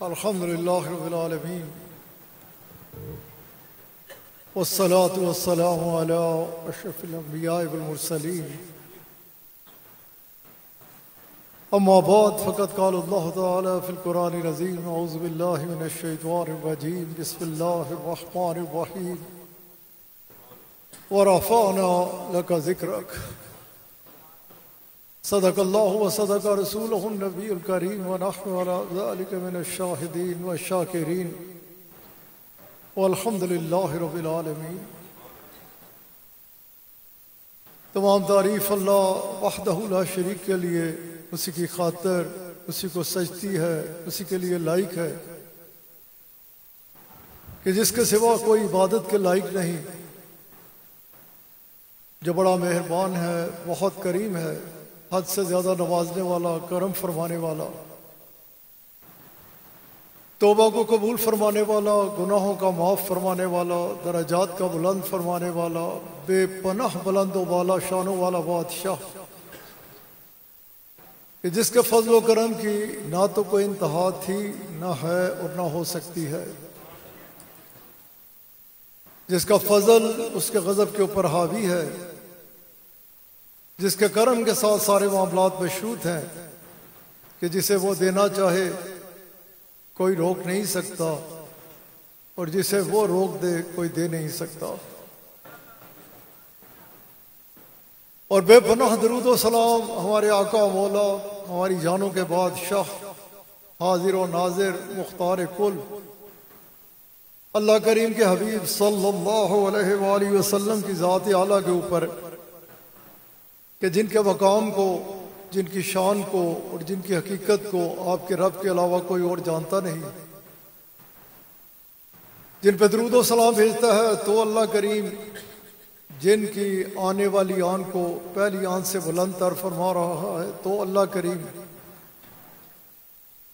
الحمد لله رب العالمين والصلاة والسلام على أشرف الأنبياء والمرسلين أما بعد فقد قال الله تعالى في القرآن العظيم أعوذ بالله من الشيطان الرجيم بسم الله الرحمن الرحيم ورفعنا لك ذكرك صدق الله وصدق رسوله النبي الكريم ونحن على ذلك من الشاهدين والشاكرين والحمد لله رب العالمين۔ تمام تعریف اللہ وحدہ لا شریک کے لیے، اسی کی خاطر، اسی کو سجتی ہے، اسی کے لیے لائق ہے کہ جس کے سوا کوئی عبادت کے لائق نہیں، جو بڑا مہربان ہے، بہت کریم ہے، حد سے زیادہ نوازنے والا، کرم فرمانے والا، توبہ کو قبول فرمانے والا، گناہوں کا معاف فرمانے والا، درجات کا بلند فرمانے والا، بے پناہ بلند و بالا شانوں والا بادشاہ، کہ جس کے فضل و کرم کی نہ تو کوئی انتہا تھی، نہ ہے اور نہ ہو سکتی ہے، جس کا فضل اس کے غضب کے اوپر حاوی ہے، جس کے کرم کے ساتھ سارے معاملات مشروط ہیں، کہ جسے وہ دینا چاہے کوئی روک نہیں سکتا، اور جسے وہ روک دے کوئی دے نہیں سکتا۔ اور بے پناہ درود و سلام ہمارے آقا مولا، ہماری جانوں کے بادشاہ، حاضر و ناظر، مختار کل، اللہ کریم کے حبیب صلی اللہ علیہ وآلہ وسلم کی ذات اعلیٰ کے اوپر، کہ جن کے مقام کو، جن کی شان کو اور جن کی حقیقت کو آپ کے رب کے علاوہ کوئی اور جانتا نہیں، جن پہ درود و سلام بھیجتا ہے تو اللہ کریم جن کی آنے والی آن کو پہلی آن سے بلند تر فرما رہا ہے تو اللہ کریم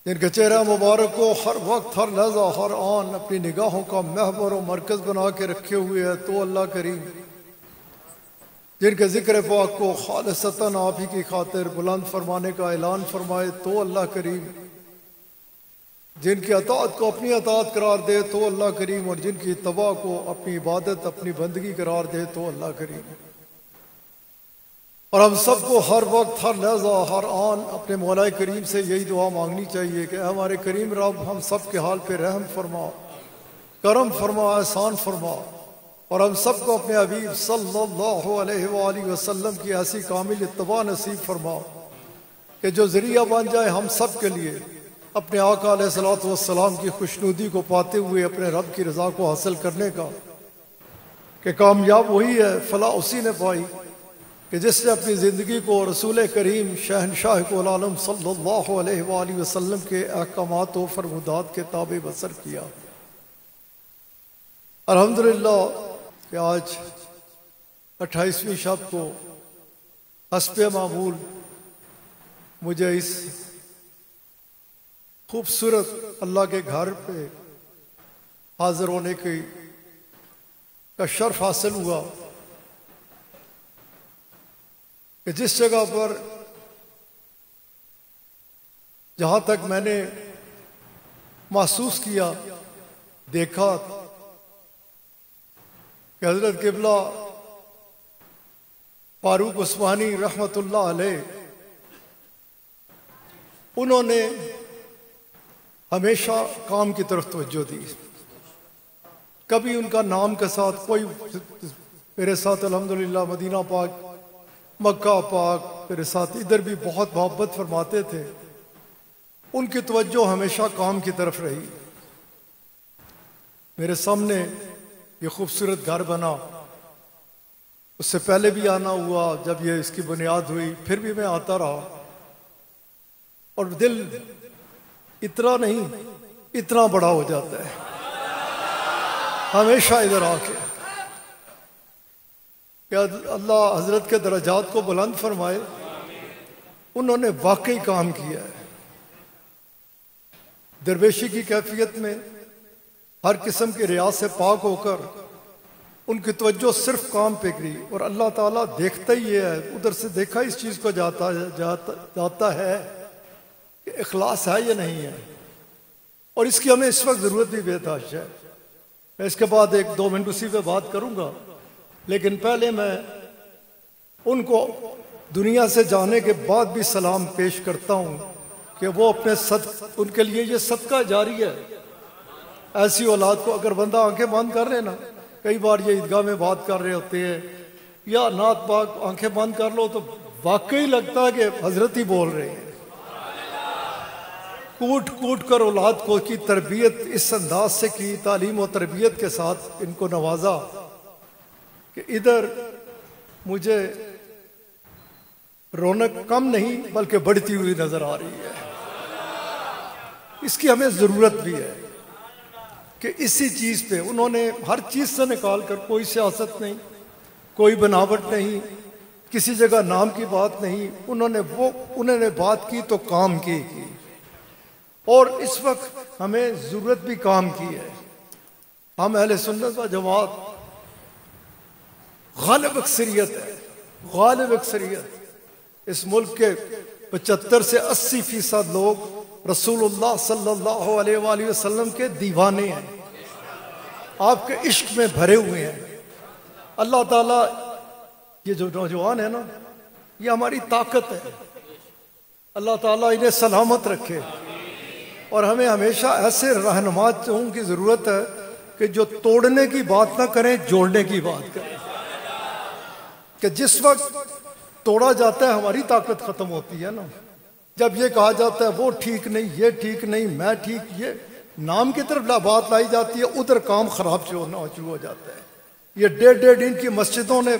جن کے چہرہ مبارک کو ہر وقت، ہر لحظہ، ہر آن اپنی نگاہوں کا محور و مرکز بنا کے رکھے ہوئے ہے تو اللہ کریم جن کے ذکر پاک کو خالصتاً آپ ہی کی خاطر بلند فرمانے کا اعلان فرمائے تو اللہ کریم جن کی اطاعت کو اپنی اطاعت قرار دے تو اللہ کریم، اور جن کی اتباع کو اپنی عبادت، اپنی بندگی قرار دے تو اللہ کریم۔ اور ہم سب کو ہر وقت، ہر لحظہ، ہر آن اپنے مولا کریم سے یہی دعا مانگنی چاہیے کہ اے ہمارے کریم رب، ہم سب کے حال پہ رحم فرما، کرم فرما، احسان فرما، اور ہم سب کو اپنے حبیب صلی اللہ علیہ وآلہ وسلم کی ایسی کامل اتباع نصیب فرما کہ جو ذریعہ بن جائے ہم سب کے لیے اپنے آقا علیہ الصلوۃ والسلام کی خوشنودی کو پاتے ہوئے اپنے رب کی رضا کو حاصل کرنے کا، کہ کامیاب وہی ہے، فلاح اسی نے پائی کہ جس نے اپنی زندگی کو رسول کریم شہنشاہ کل عالم صلی اللہ علیہ وآلہ وسلم کے احکامات و فرمودات کے تابع بسر کیا۔ الحمدللہ کہ آج 28ویں شب کو حسب معمول مجھے اس خوبصورت اللہ کے گھر پہ حاضر ہونے کا شرف حاصل ہوا، کہ جس جگہ پر جہاں تک میں نے محسوس کیا، دیکھا کہ حضرت قبلہ فاروق عثمانی رحمۃ اللہ علیہ، انہوں نے ہمیشہ کام کی طرف توجہ دی، کبھی ان کا نام کے ساتھ کوئی، میرے ساتھ الحمدللہ مدینہ پاک، مکہ پاک، میرے ساتھ ادھر بھی بہت محبت فرماتے تھے، ان کی توجہ ہمیشہ کام کی طرف رہی۔ میرے سامنے یہ خوبصورت گھر بنا، اس سے پہلے بھی آنا ہوا، جب یہ اس کی بنیاد ہوئی پھر بھی میں آتا رہا، اور دل اتنا نہیں اتنا بڑا ہو جاتا ہے ہمیشہ ادھر آ کے، کہ اللہ حضرت کے درجات کو بلند فرمائے۔ انہوں نے واقعی کام کیا ہے، درویشی کی کیفیت میں ہر قسم کے ریاض سے پاک ہو کر ان کی توجہ صرف کام پہ گئی، اور اللہ تعالیٰ دیکھتا ہی ہے، ادھر سے دیکھا اس چیز کو جاتا ہے کہ اخلاص ہے یا نہیں ہے۔ اور اس کی ہمیں اس وقت ضرورت بھی بے تحاشا ہے. میں اس کے بعد 1-2 منٹ اسی پہ بات کروں گا، لیکن پہلے میں ان کو دنیا سے جانے کے بعد بھی سلام پیش کرتا ہوں کہ وہ اپنے ان کے لیے یہ صدقہ جاری ہے. ایسی اولاد کو اگر بندہ آنکھیں بند کر لے نا، کئی بار یہ عیدگاہ میں بات کر رہے ہوتے ہیں یا نعت پاک آنکھیں بند کر لو تو واقعی لگتا ہے کہ حضرت ہی بول رہے ہیں. کوٹ کوٹ کر اولاد کو کی تربیت اس انداز سے کی، تعلیم و تربیت کے ساتھ ان کو نوازا کہ ادھر مجھے رونق کم نہیں بلکہ بڑھتی ہوئی نظر آ رہی ہے. اس کی ہمیں ضرورت بھی ہے کہ اسی چیز پہ انہوں نے ہر چیز سے نکال کر، کوئی سیاست نہیں، کوئی بناوٹ نہیں، کسی جگہ نام کی بات نہیں، انہوں نے بات کی تو کام کی. اور اس وقت ہمیں ضرورت بھی کام کی ہے. ہم اہل سنت و جماعت غالب اکثریت ہے، غالب اکثریت. اس ملک کے 75 سے 80% لوگ رسول اللہ صلی اللہ علیہ وآلہ وسلم کے دیوانے ہیں، آپ کے عشق میں بھرے ہوئے ہیں. اللہ تعالیٰ یہ جو نوجوان ہے نا، یہ ہماری طاقت ہے. اللہ تعالیٰ انہیں سلامت رکھے، اور ہمیں ہمیشہ ایسے رہنماؤں کی ضرورت ہے کہ جو توڑنے کی بات نہ کریں، جوڑنے کی بات کریں. کہ جس وقت توڑا جاتا ہے ہماری طاقت ختم ہوتی ہے نا. جب یہ کہا جاتا ہے وہ ٹھیک نہیں، یہ ٹھیک نہیں، میں ٹھیک، یہ نام کی طرف بات لائی جاتی ہے، ادھر کام خراب شروع ہو جاتا ہے. یہ 1.5 دن کی مسجدوں نے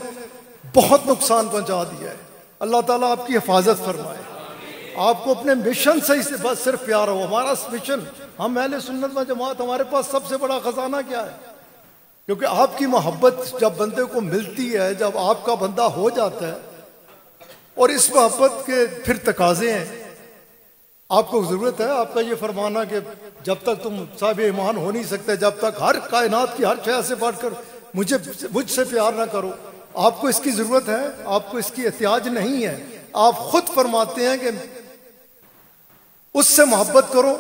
بہت نقصان پہنچا دیا ہے. اللہ تعالیٰ آپ کی حفاظت فرمائے. آپ کو اپنے مشن سے ہی بس صرف پیار ہو. ہمارا مشن، ہم اہل سنت و جماعت، ہمارے پاس سب سے بڑا خزانہ کیا ہے؟ کیونکہ آپ کی محبت جب بندے کو ملتی ہے، جب آپ کا بندہ ہو جاتا ہے، اور اس محبت کے پھر تقاضے ہیں. آپ کو ضرورت ہے آپ کا یہ فرمانا کہ جب تک تم صاحب ایمان ہو نہیں سکتے، جب تک ہر کائنات کی ہر شے سے بڑھ کر مجھ سے پیار نہ کرو. آپ کو اس کی ضرورت ہے، آپ کو اس کی احتیاج نہیں ہے. آپ خود فرماتے ہیں کہ اس سے محبت کرو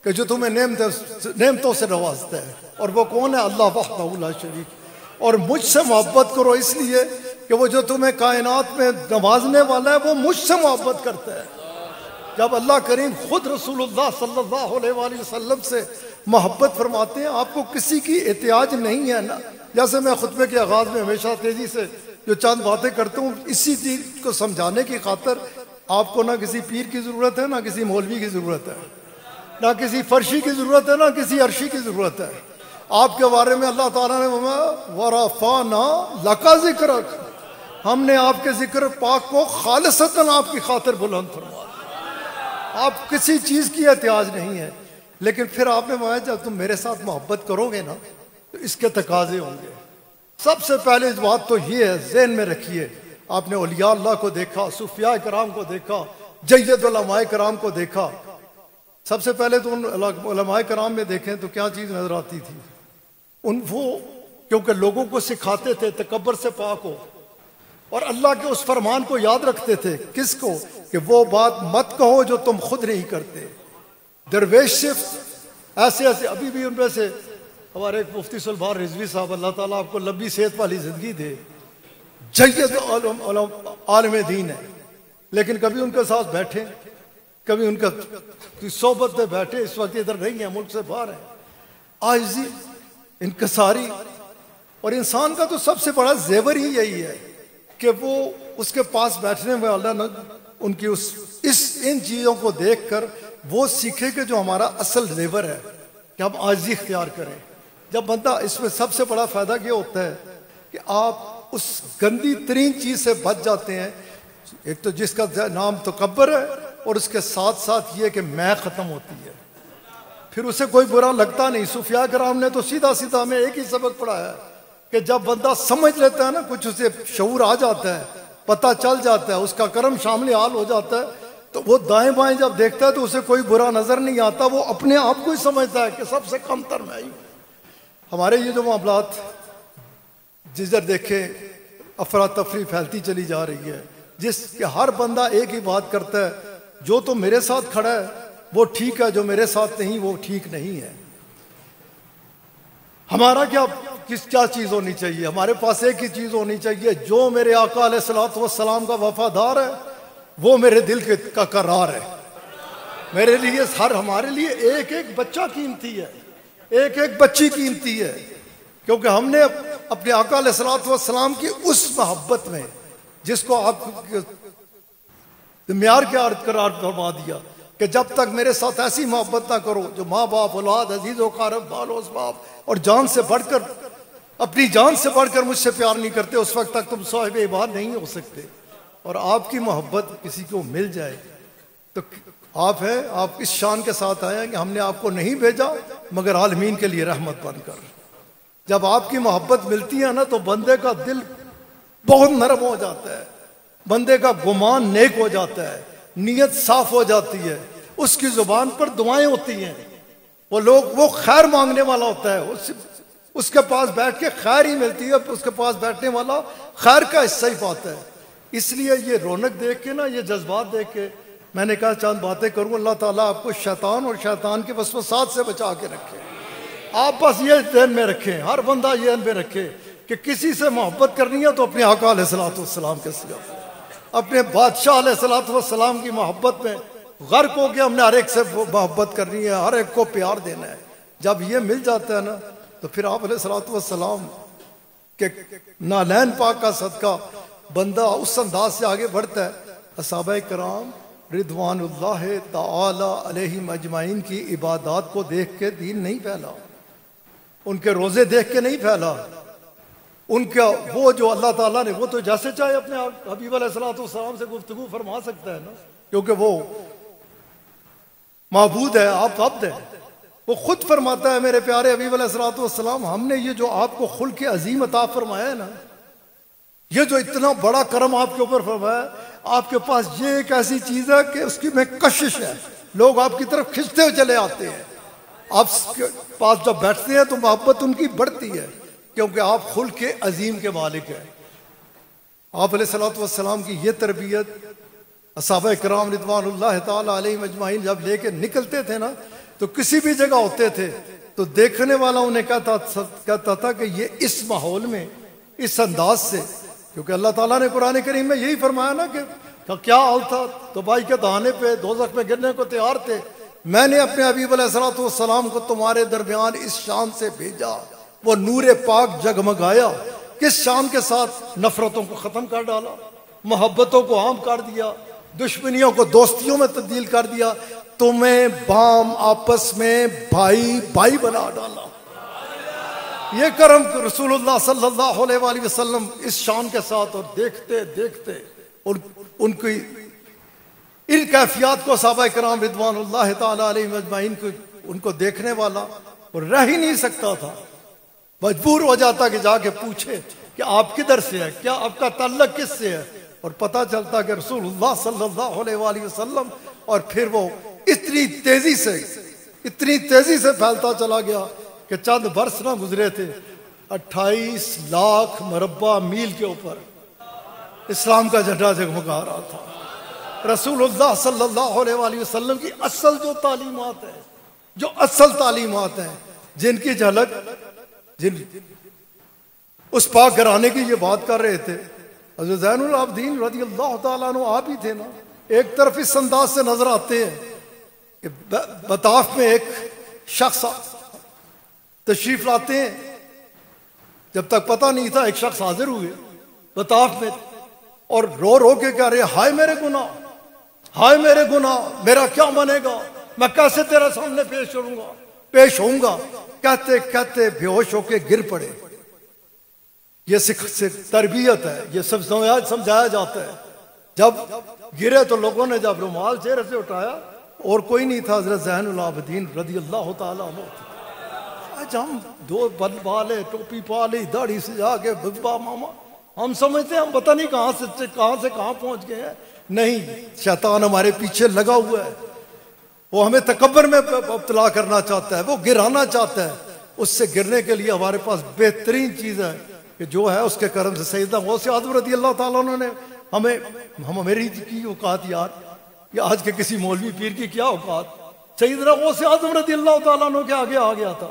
کہ جو تمہیں نعمتوں سے نوازتا ہے، اور وہ کون ہے؟ اللہ وحدہ لا شریک. اور مجھ سے محبت کرو اس لیے کہ وہ جو تمہیں کائنات میں نوازنے والا ہے وہ مجھ سے محبت کرتا ہے. جب اللہ کریم خود رسول اللہ صلی اللہ علیہ وآلہ وسلم سے محبت فرماتے ہیں، آپ کو کسی کی احتیاج نہیں ہے نا. جیسے میں خطبے کے آغاز میں ہمیشہ تیزی سے جو چند باتیں کرتا ہوں، اسی چیز کو سمجھانے کی خاطر آپ کو نہ کسی پیر کی ضرورت ہے، نہ کسی مولوی کی ضرورت ہے، نہ کسی فرشی کی ضرورت ہے، نہ کسی عرشی کی ضرورت ہے. آپ کے بارے میں اللہ تعالیٰ نے وَرَفَعْنَا لَكَ ذِكْرَكَ، ہم نے آپ کے ذکر پاک کو خالصتاً آپ کی خاطر بلند فرمایا. آپ کسی چیز کی احتیاج نہیں ہے. لیکن پھر آپ نے فرمایا جب تم میرے ساتھ محبت کرو گے نا تو اس کے تقاضے ہوں گے. سب سے پہلے اس بات تو یہ ہے، ذہن میں رکھیے. آپ نے اولیاء اللہ کو دیکھا، صوفیاء کرام کو دیکھا، جید علماء کرام کو دیکھا. سب سے پہلے تو ان علماء کرام میں دیکھیں تو کیا چیز نظر آتی تھی؟ وہ کیونکہ لوگوں کو سکھاتے تھے تکبر سے پاک ہو، اور اللہ کے اس فرمان کو یاد رکھتے تھے. کس کو؟ کہ وہ بات مت کہو جو تم خود نہیں کرتے. درویش صرف ایسے ابھی بھی ان میں سے ہمارے ایک مفتی سلبار رضوی صاحب، اللہ تعالیٰ آپ کو لمبی صحت والی زندگی دے، جید عالم دین ہے. لیکن کبھی ان کے ساتھ بیٹھے، کبھی ان کا صحبت میں بیٹھے. اس وقت ادھر نہیں ہے، ملک سے باہر ہے. عاجزی، انکساری. اور انسان کا تو سب سے بڑا زیور ہی یہی ہے کہ وہ اس کے پاس بیٹھنے میں اللہ نے ان کی ان چیزوں کو دیکھ کر وہ سیکھے کہ جو ہمارا اصل زیور ہے کہ ہم عاجزی اختیار کریں. جب بندہ اس میں سب سے بڑا فائدہ یہ ہوتا ہے کہ آپ اس گندی ترین چیز سے بچ جاتے ہیں. ایک تو جس کا نام تکبر ہے، اور اس کے ساتھ ساتھ یہ کہ میں ختم ہوتی ہے، پھر اسے کوئی برا لگتا نہیں. صوفیاء کرام نے تو سیدھا سیدھا ہمیں ایک ہی سبق پڑھایا کہ جب بندہ سمجھ لیتا ہے نا، کچھ اسے شعور آ جاتا ہے، پتہ چل جاتا ہے، اس کا کرم شامل حال ہو جاتا ہے، تو وہ دائیں بائیں جب دیکھتا ہے تو اسے کوئی برا نظر نہیں آتا. وہ اپنے آپ کو ہی سمجھتا ہے کہ سب سے کم تر میں ہی ہوں. ہمارے یہ جو معاملات جدھر دیکھیں افراتفری پھیلتی چلی جا رہی ہے، جس کہ ہر بندہ ایک ہی بات کرتا ہے، جو تو میرے ساتھ کھڑا ہے وہ ٹھیک ہے، جو میرے ساتھ نہیں وہ ٹھیک نہیں ہے۔ ہمارا کیا چیز ہونی چاہیے؟ ہمارے پاس ایک ہی چیز ہونی چاہیے، جو میرے آقا علیہ الصلوۃ والسلام کا وفادار ہے وہ میرے دل کا قرار ہے۔ میرے لیے ہمارے لیے ایک ایک بچہ قیمتی ہے، ایک ایک بچی قیمتی ہے، کیونکہ ہم نے اپنے آقا علیہ الصلوۃ والسلام کی اس محبت میں، جس کو آپ معیار کے قرار فرما دیا کہ جب تک میرے ساتھ ایسی محبت نہ کرو جو ماں باپ، اولاد، عزیز و اقارب، بال و اسباب اور جان سے بڑھ کر، اپنی جان سے بڑھ کر مجھ سے پیار نہیں کرتے، اس وقت تک تم صاحب ایمان نہیں ہو سکتے۔ اور آپ کی محبت کسی کو مل جائے تو آپ اس شان کے ساتھ آئے ہیں کہ ہم نے آپ کو نہیں بھیجا مگر عالمین کے لیے رحمت بن کر۔ جب آپ کی محبت ملتی ہے نا تو بندے کا دل بہت نرم ہو جاتا ہے، بندے کا گمان نیک ہو جاتا ہے، نیت صاف ہو جاتی ہے، اس کی زبان پر دعائیں ہوتی ہیں، وہ خیر مانگنے والا ہوتا ہے، اس کے پاس بیٹھ کے خیر ہی ملتی ہے، اس کے پاس بیٹھنے والا خیر کا حصہ ہی پاتا ہے۔ اس لیے یہ رونق دیکھ کے نا، یہ جذبات دیکھ کے میں نے کہا چند باتیں کروں۔ اللہ تعالیٰ آپ کو شیطان اور شیطان کے وسوسات سے بچا کے رکھے۔ آپ بس یہ ذہن میں رکھیں، ہر بندہ یہ ذہن میں رکھے کہ کسی سے محبت کرنی ہے تو اپنے آقا علیہ الصلوۃ والسلام کے ساتھ، اپنے بادشاہ علیہ الصلوۃ والسلام کی محبت میں غرق ہو کے ہم نے ہر ایک سے محبت کرنی ہے، ہر ایک کو پیار دینا ہے۔ جب یہ مل جاتا ہے نا تو پھر آپ علیہ الصلوۃ والسلام کے نالین پاک کا صدقہ بندہ اس انداز سے آگے بڑھتا ہے۔ صحابہ کرام رضوان اللہ تعالی علیہم اجمعین کی عبادات کو دیکھ کے دین نہیں پھیلا، ان کے روزے دیکھ کے نہیں پھیلا، ان کا وہ جو اللہ تعالیٰ نے، وہ تو جیسے چاہے اپنے حبیب علیہ الصلوۃ والسلام سے گفتگو فرما سکتا ہے نا، کیونکہ وہ معبود ہے، آپ عبد ہیں۔ وہ خود فرماتا ہے میرے پیارے حبیب علیہ الصلوۃ والسلام، ہم نے یہ جو آپ کو خلق عظیم عطا فرمایا ہے نا، یہ جو اتنا بڑا کرم آپ کے اوپر فرمایا ہے، آپ کے پاس یہ ایک ایسی چیز ہے کہ اس کی میں کشش ہے، لوگ آپ کی طرف کھنچتے ہوئے چلے آتے ہیں، آپ کے پاس جب بیٹھتے ہیں تو محبت ان کی بڑھتی ہے، کیونکہ آپ خلق عظیم کے مالک ہیں۔ آپ علیہ الصلوۃ والسلام کی یہ تربیت صحابہ کرام رضوان اللہ تعالی علیہم اجمعین جب لے کے نکلتے تھے نا تو کسی بھی جگہ ہوتے تھے تو دیکھنے والا انہیں کہتا تھا کہ یہ اس ماحول میں، اس انداز سے، کیونکہ اللہ تعالیٰ نے قرآن کریم میں یہی فرمایا نا کہ کیا حال تھا تو بھائی کے دہانے پہ دوزخ میں گرنے کو تیار تھے، میں نے اپنے حبیب علیہ الصلوۃ والسلام کو تمہارے درمیان اس شان سے بھیجا، وہ نور پاک جگمگایا، کس شان کے ساتھ نفرتوں کو ختم کر ڈالا، محبتوں کو عام کر دیا، دشمنیوں کو دوستیوں میں تبدیل کر دیا، تمہیں بام آپس میں بھائی بھائی بنا ڈالا۔ یہ کرم رسول اللہ صلی اللہ علیہ وآلہ وسلم اس شان کے ساتھ، اور دیکھتے دیکھتے ان کی ان کیفیات کو صحابہ کرام رضوان اللہ تعالی علیہ اجمعین کو، ان کو دیکھنے والا رہ ہی نہیں سکتا تھا، مجبور ہو جاتا کہ جا کے پوچھے کہ آپ کدھر سے ہے، کیا آپ کا تعلق کس سے ہے، اور پتہ چلتا کہ رسول اللہ صلی اللہ علیہ وآلہ وسلم، اور پھر وہ اتنی تیزی سے پھیلتا چلا گیا کہ چند برس نہ گزرے تھے 28 لاکھ مربع میل کے اوپر اسلام کا جھنڈا جگمگا رہا تھا۔ رسول اللہ صلی اللہ علیہ وآلہ وسلم کی اصل جو تعلیمات ہیں، جو اصل تعلیمات ہیں، جن کی جھلک اس پاک گھرانے کی یہ بات کر رہے تھے، حضرت زین العابدین رضی اللہ تعالیٰ عنہ آپ ہی تھے نا، ایک طرف اس انداز سے نظر آتے ہیں کہ بطاف میں ایک شخص تشریف لاتے ہیں، جب تک پتہ نہیں تھا ایک شخص حاضر ہوئے بطاف میں، اور رو رو کے کہہ رہے ہائے میرے گناہ، ہائے میرے گناہ، میرا کیا بنے گا، میں کیسے تیرے سامنے پیش ہوں گا، کہتے کہتے بے ہوش ہو کے گر پڑے۔ یہ تربیت ہے، یہ سب سمجھایا جاتا ہے۔ جب گرے تو لوگوں نے جب رومال چہرے سے اٹھایا، اور کوئی نہیں تھا، حضرت زین العابدین رضی اللہ تعالیٰ عنہ تھے۔ آج ہم دو بل بالے، ٹوپی پالی، داڑھی سجا کے ببا ماما، ہم سمجھتے ہیں ہم پتہ نہیں کہاں سے کہاں پہنچ گئے ہیں۔ نہیں، شیطان ہمارے پیچھے لگا ہوا ہے، وہ ہمیں تکبر میں ابتلا کرنا چاہتا ہے، وہ گرانا چاہتا ہے۔ اس سے گرنے کے لیے ہمارے پاس بہترین چیز ہے کہ جو ہے اس کے کرم سے سیدنا غوث اعظم رضی اللہ تعالیٰ عنہ نے میری کی اوقات یار، یا آج کے کسی مولوی پیر کی کیا اوقات، سیدنا غوث اعظم رضی اللہ تعالیٰ عنہ کے آگے آ گیا تھا،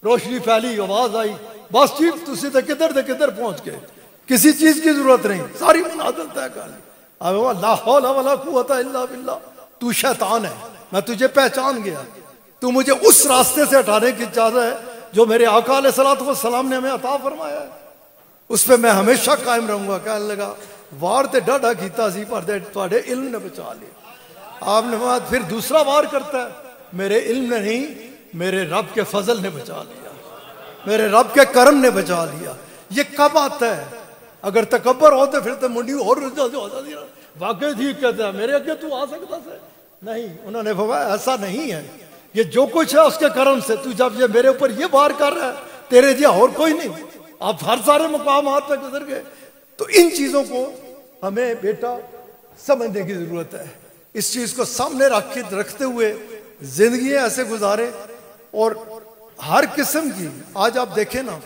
روشنی پھیلی، آواز آئی، بس ٹھیک تسی تے کدھر پہنچ گئے، کسی چیز کی ضرورت نہیں، ساری منازل طے کر لی۔ لا حول ولا قوت الا باللہ، تو شیطان ہے، میں تجھے پہچان گیا، تو مجھے اس راستے سے ہٹانے کی اجازت ہے جو میرے آقا علیہ الصلوۃ والسلام نے ہمیں عطا فرمایا ہے، اس پہ میں ہمیشہ قائم رہوں گا۔ کہنے لگا وار تے ڈاڈا کیتا سی پر تواڈے علم نے بچا لیا۔ آپ نے بعد پھر دوسرا وار کرتا ہے، میرے علم نے نہیں، میرے رب کے فضل نے بچا لیا، میرے رب کے کرم نے بچا لیا۔ یہ کب آتا ہے؟ اگر تکبر ہوتے پھر تو منڈی اور واقعی ٹھیک کہتا ہے، میرے اگے تو آ سکتا ہے نہیں۔ انہوں نے فرمایا ایسا نہیں ہے، یہ جو کچھ ہے اس کے کرم سے، تو جب یہ میرے اوپر یہ وار کر رہا ہے، تیرے جی اور کوئی نہیں، آپ ہر سارے مقامات پہ گزر گئے۔ تو ان چیزوں کو ہمیں بیٹا سمجھنے کی ضرورت ہے، اس چیز کو سامنے رکھتے ہوئے زندگی ایسے گزارے۔ اور ہر قسم کی، آج آپ دیکھیں نا،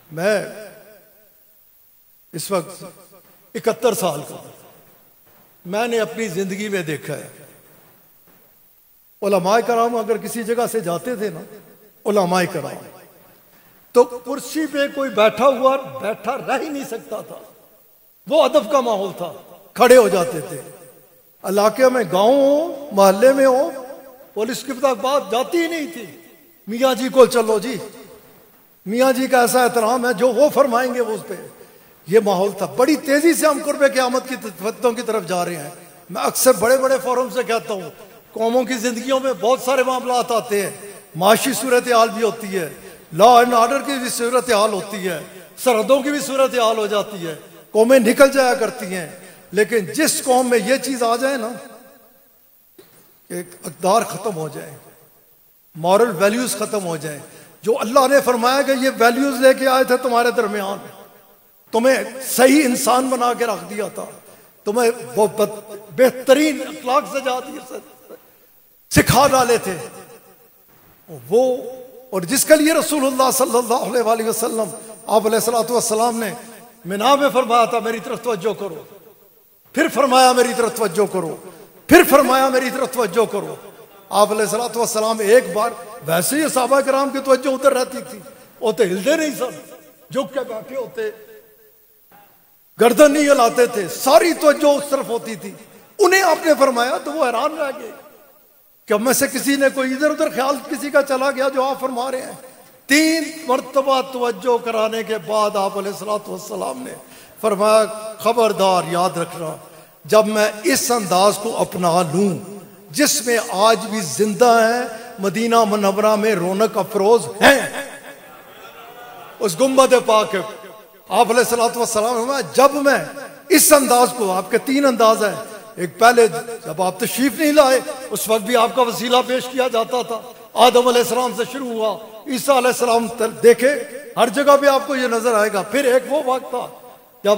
میں اس وقت 71 سال کا، میں نے اپنی زندگی میں دیکھا ہے علماء کرام اگر کسی جگہ سے جاتے تھے نا، علماء کرام، تو کرسی پہ کوئی بیٹھا رہ ہی نہیں سکتا تھا، وہ ادب کا ماحول تھا، کھڑے ہو جاتے تھے۔ علاقے میں گاؤں ہو، محلے میں ہو، پولیس کی بات جاتی ہی نہیں تھی، میاں جی کو چلو جی، میاں جی کا ایسا احترام ہے، جو وہ فرمائیں گے وہ اس پہ، یہ ماحول تھا۔ بڑی تیزی سے ہم قرب قیامت کی فتحوں کی طرف جا رہے ہیں۔ میں اکثر بڑے بڑے فورم سے کہتا ہوں، قوموں کی زندگیوں میں بہت سارے معاملات آتے ہیں، معاشی صورتحال بھی ہوتی ہے، لا اینڈ آرڈر کی بھی صورتحال ہوتی ہے، سرحدوں کی بھی صورتحال ہو جاتی ہے، قومیں نکل جایا کرتی ہیں، لیکن جس قوم میں یہ چیز آ جائے نا کہ اقدار ختم ہو جائے، مورل ویلیوز ختم ہو جائیں، جو اللہ نے فرمایا کہ یہ ویلیوز لے کے آئے تھے تمہارے درمیان، تمہیں صحیح انسان بنا کے رکھ دیا تھا، تمہیں وہ بہترین اخلاق سکھا ڈالے تھے وہ، اور جس کے لیے رسول اللہ صلی اللہ علیہ وسلم آپ علیہ الصلوۃ والسلام نے مینا میں فرمایا تھا میری طرف توجہ کرو، پھر فرمایا میری طرف توجہ کرو، پھر فرمایا میری طرف توجہ کرو۔ آپ علیہ الصلوۃ والسلام ایک بار، ویسے ہی صحابہ کرام کی توجہ ادھر رہتی تھی، وہ تو ہلتے نہیں سب، جھک کے بیٹھے ہوتے، گردن نہیں ہلاتے تھے، ساری توجہ اس طرف ہوتی تھی۔ انہیں آپ نے فرمایا تو وہ حیران رہ گئے کہ ہم میں سے کسی نے کوئی ادھر ادھر خیال کسی کا چلا گیا جو آپ فرما رہے ہیں۔ 3 مرتبہ توجہ کرانے کے بعد آپ علیہ الصلوۃ والسلام نے فرمایا خبردار یاد رکھنا، جب میں اس انداز کو اپنا لوں جس میں آج بھی زندہ ہیں مدینہ منورہ میں رونق افروز ہیں، اس گنبد پاک ہے، آپ علیہ الصلوۃ والسلام، جب میں اس انداز کو، آپ کے 3 انداز ہیں، ایک پہلے جب آپ تشریف نہیں لائے اس وقت بھی آپ کا وسیلہ پیش کیا جاتا تھا، آدم علیہ السلام سے شروع ہوا، عیسیٰ علیہ السلام دیکھے ہر جگہ پہ آپ کو یہ نظر آئے گا۔ پھر ایک وہ وقت تھا جب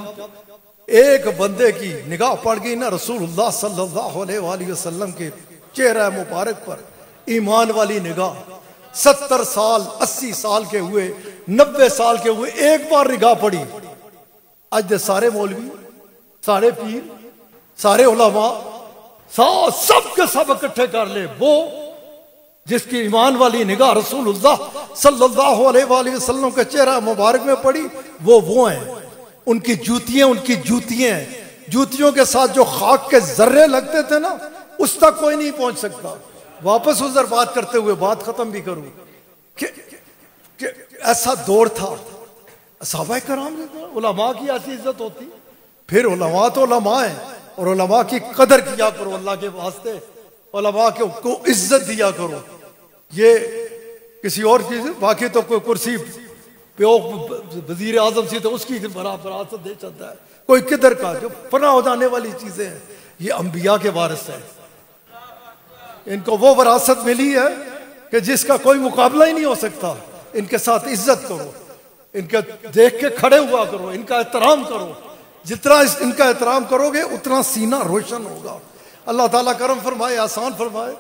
ایک بندے کی نگاہ پڑ گئی نا رسول اللہ صلی اللہ علیہ وآلہ وسلم کے چہرہ مبارک پر، ایمان والی نگاہ، 70 سال 80 سال کے ہوئے 90 سال کے ہوئے ایک بار نگاہ پڑی، آج دے سارے مولوی، سارے پیر، سارے علماء سب کے سب اکٹھے کر لے، وہ جس کی ایمان والی نگاہ رسول اللہ صلی اللہ علیہ وآلہ وسلم کے چہرہ مبارک میں پڑی، وہ ہیں، ان کی جوتیاں ہیں، جوتیوں کے ساتھ جو خاک کے ذرے لگتے تھے نا اس تک کوئی نہیں پہنچ سکتا۔ واپس ادھر بات کرتے ہوئے بات ختم بھی کروں کہ ایسا دور تھا، صحابہ کرام علماء کی ایسی عزت ہوتی، پھر علماء تو علماء ہیں، اور علماء کی قدر کیا کرو اللہ کے واسطے، علماء کو عزت دیا کرو، یہ کسی اور چیز، باقی تو کوئی کرسی پہ وزیر اعظم سی تو اس کی وراثت دے چلتا ہے، کوئی کدھر کا، جو فنا ہو جانے والی چیزیں ہیں، یہ انبیاء کے وارث ہیں، ان کو وہ وراثت ملی ہے کہ جس کا کوئی مقابلہ ہی نہیں ہو سکتا۔ ان کے ساتھ عزت کرو، ان کے دیکھ کے کھڑے ہوا کرو، ان کا احترام کرو، جتنا ان کا احترام کرو گے اتنا سینہ روشن ہوگا۔ اللہ تعالیٰ کرم فرمائے، آسان فرمائے۔